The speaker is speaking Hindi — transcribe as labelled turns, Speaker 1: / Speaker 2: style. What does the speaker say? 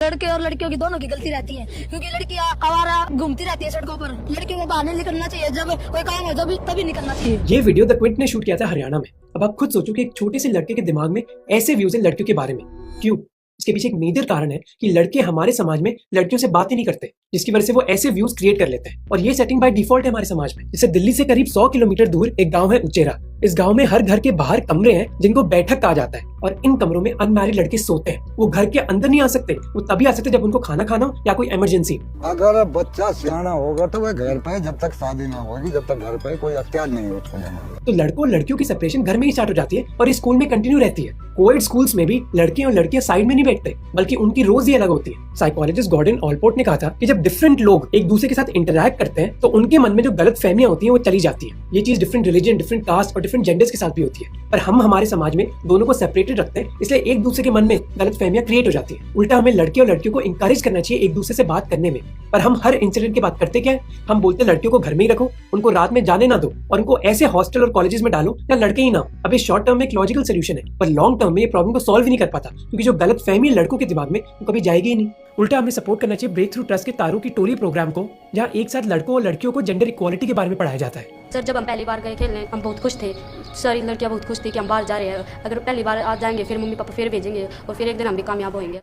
Speaker 1: लड़के और लड़कियों की दोनों की गलती रहती है, क्योंकि लड़कियां आवारा घूमती रहती है सड़कों पर। लड़कियों को बाहर नहीं निकलना चाहिए, जब कोई काम हो जब तभी निकलना चाहिए।
Speaker 2: ये वीडियो द क्विंट ने शूट किया था हरियाणा में। अब आप खुद सोचो कि एक छोटे से लड़के के दिमाग में ऐसे व्यूज है लड़कियों के बारे में। क्यों? इसके पीछे एक मेजर कारण है कि लड़के हमारे समाज में लड़कियों से बात ही नहीं करते, जिसकी वजह से वो ऐसे व्यूज क्रिएट कर लेते हैं। और ये सेटिंग बाय डिफॉल्ट है हमारे समाज में। जैसे दिल्ली से करीब 100 किलोमीटर दूर एक गांव है उचेरा। इस गांव में हर घर के बाहर कमरे हैं जिनको बैठक कहा जाता है, और इन कमरों में अनमैरिड लड़के सोते हैं। वो घर के अंदर नहीं आ सकते, वो तभी आ सकते जब उनको खाना खाना हो या कोई इमरजेंसी।
Speaker 3: अगर बच्चा सियाना होगा तो वह घर पे, जब तक शादी ना होगी, जब तक घर पे कोई अख्तियार नहीं होगा।
Speaker 2: तो लड़कों और लड़कियों की सेपरेशन घर में ही स्टार्ट हो जाती है और स्कूल में कंटिन्यू रहती है। कोएड स्कूल्स में भी लड़के और लड़कियां साइड में नहीं बैठते, बल्कि उनकी रोज ही अलग होती है। साइकोलॉजिस्ट गॉर्डन ऑलपोर्ट ने कहा था कि जब डिफरेंट लोग एक दूसरे के साथ इंटरैक्ट करते हैं तो उनके मन में जो गलत फहमियां होती हैं वो चली जाती है। ये चीज डिफरेंट रिलीजन, डिफरेंट कास्ट और डिफरेंट जेंडर्स के साथ भी होती है, पर हम हमारे समाज में दोनों को सेपरेटेड रखते हैं, इसलिए एक दूसरे के मन में गलत फहमियां क्रिएट हो जाती है। उल्टा हमें लड़के और लड़कियों को इंकरेज करना चाहिए एक दूसरे से बात करने में, पर हम हर इंसिडेंट की बात करते क्या है? हम बोलते हैं लड़कियों को घर में ही रखो, उनको रात में जाने ना दो, और उनको ऐसे हॉस्टल और कॉलेजेस में डालो या लड़के ही ना। अब ये शॉर्ट टर्म में एक लॉजिकल सोल्यूशन है, पर लॉन्ग टर्म में ये प्रॉब्लम को सॉल्व ही नहीं कर पाता, क्योंकि जो गलत फहमी है लड़कों के दिमाग में वो कभी जाएगी ही नहीं। उल्टा हमें सपोर्ट करना चाहिए ब्रेक थ्रू ट्रस्ट के तारों की टोली प्रोग्राम को, जहाँ एक साथ लड़कों और लड़कियों को जेंडर इक्वालिटी के बारे में पढ़ाया जाता है।
Speaker 4: सर, जब हम पहली बार गए खेलने हम बहुत खुश थे। सारी लड़कियां बहुत खुश थी कि हम बाहर जा रहे हैं। अगर पहली बार आ जाएंगे फिर मम्मी पापा फिर भेजेंगे और फिर एक दिन हम भी कामयाब होंगे।